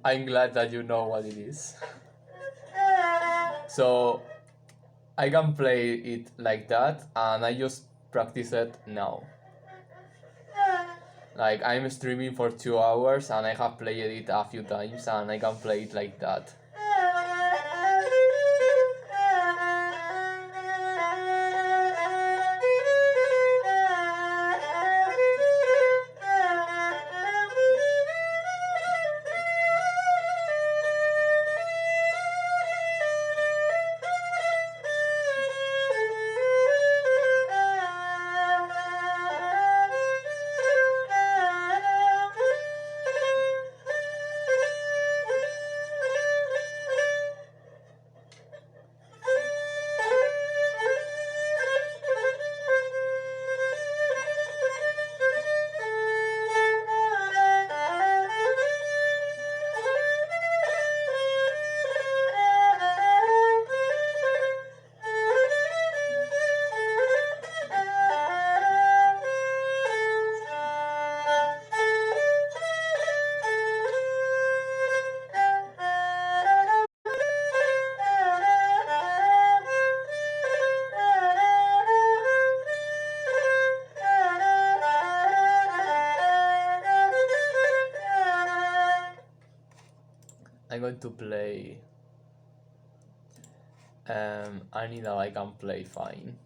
I'm glad that you know what it is. So I can play it like that, and I just practice it now. Like I'm streaming for 2 hours, and I have played it a few times, and I can play it like that. I'm going to play any that I can play fine.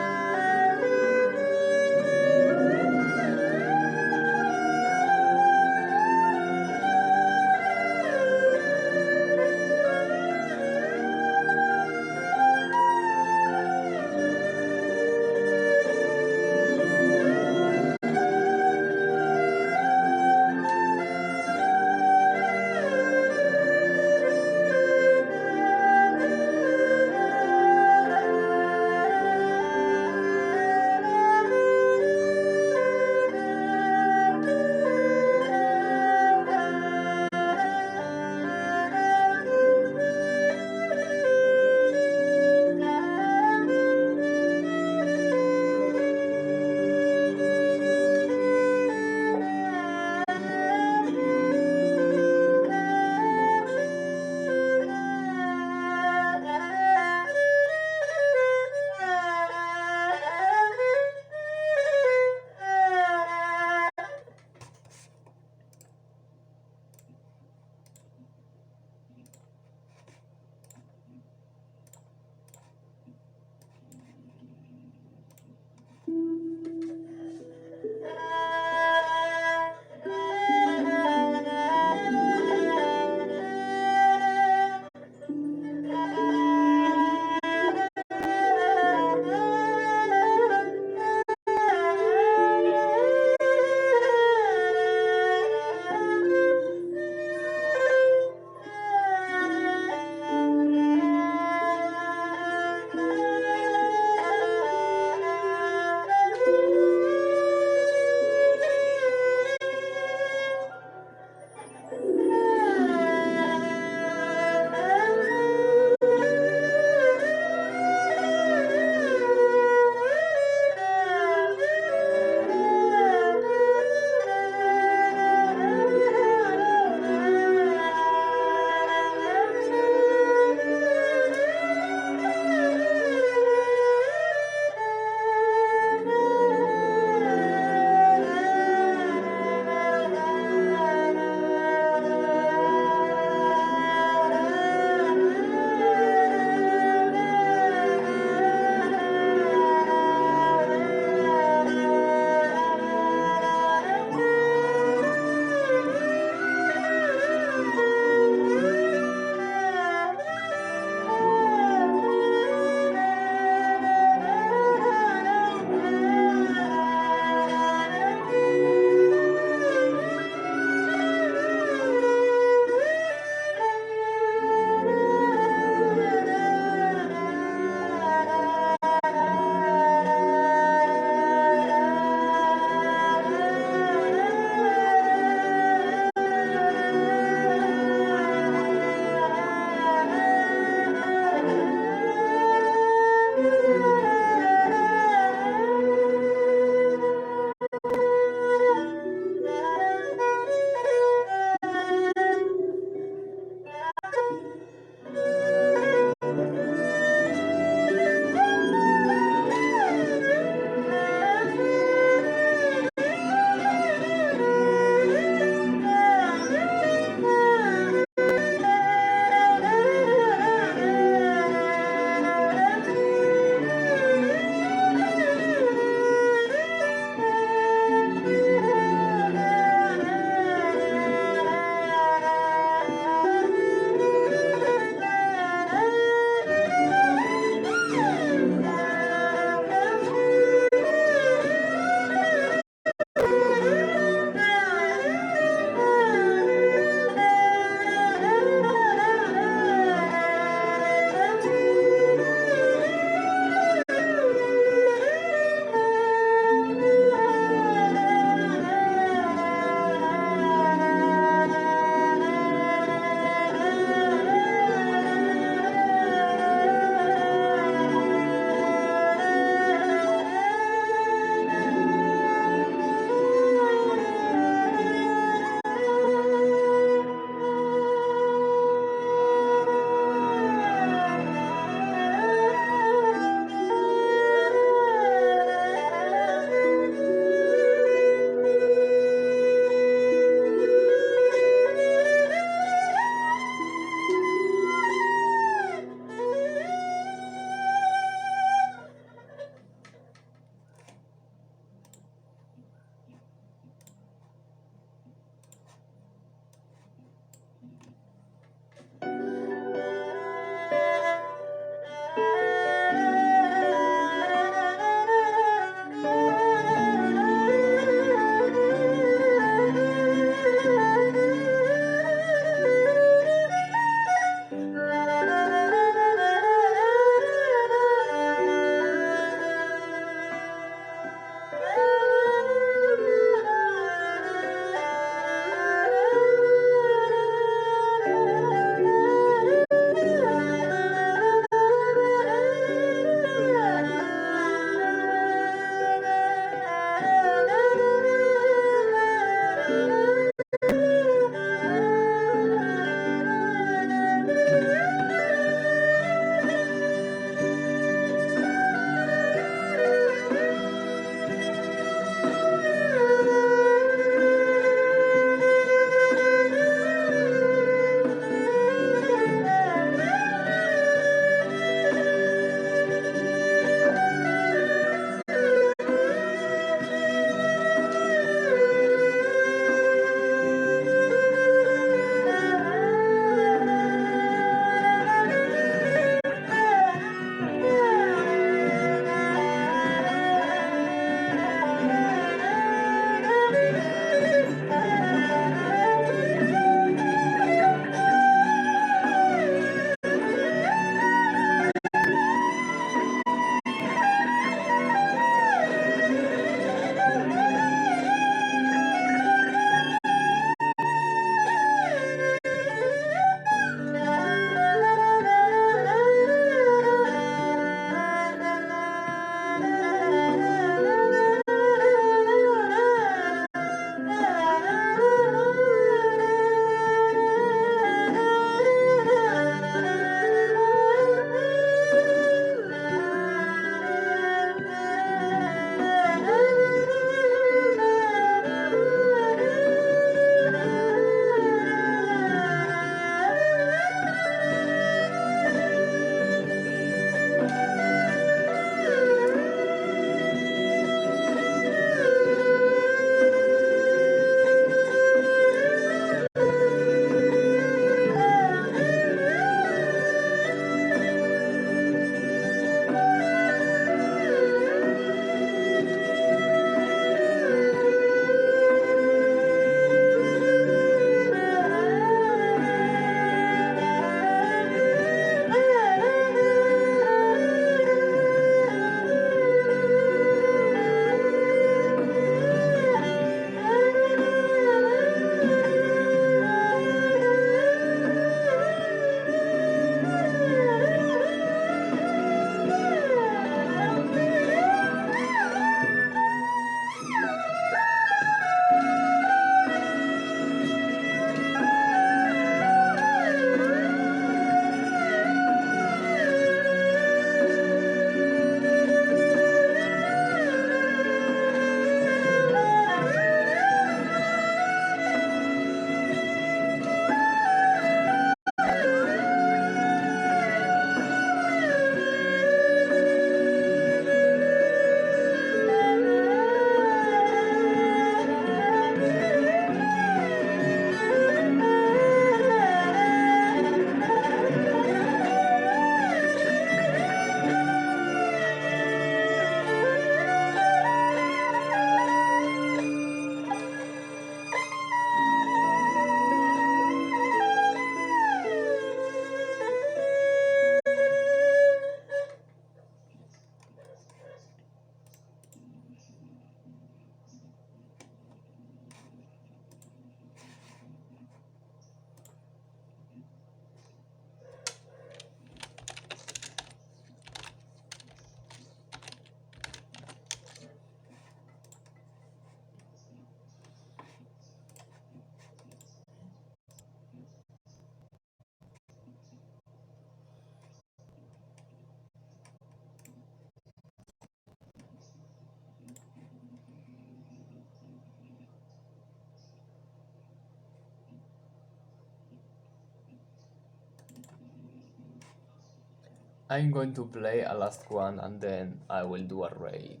I'm going to play a last one and then I will do a raid.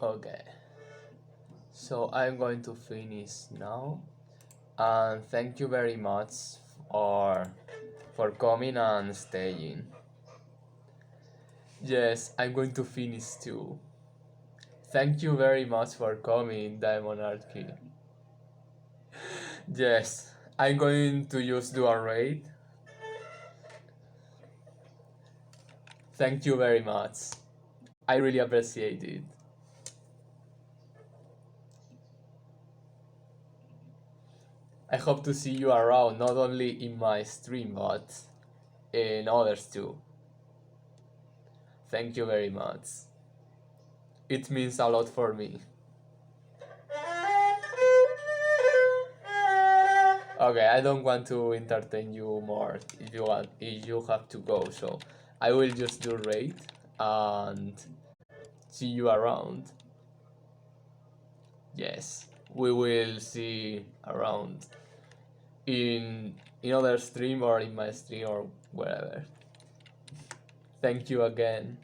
Okay, so I'm going to finish now, and thank you very much for coming and staying. Yes, I'm going to finish too. Thank you very much for coming, Diamonarchy. Yes, I'm going to just do a raid. Thank you very much. I really appreciate it. I hope to see you around, not only in my stream, but in others too. Thank you very much. It means a lot for me. Okay, I don't want to entertain you more if you have to go, so I will just do raid and see you around. Yes, we will see around in in other stream or in my stream or wherever. Thank you again.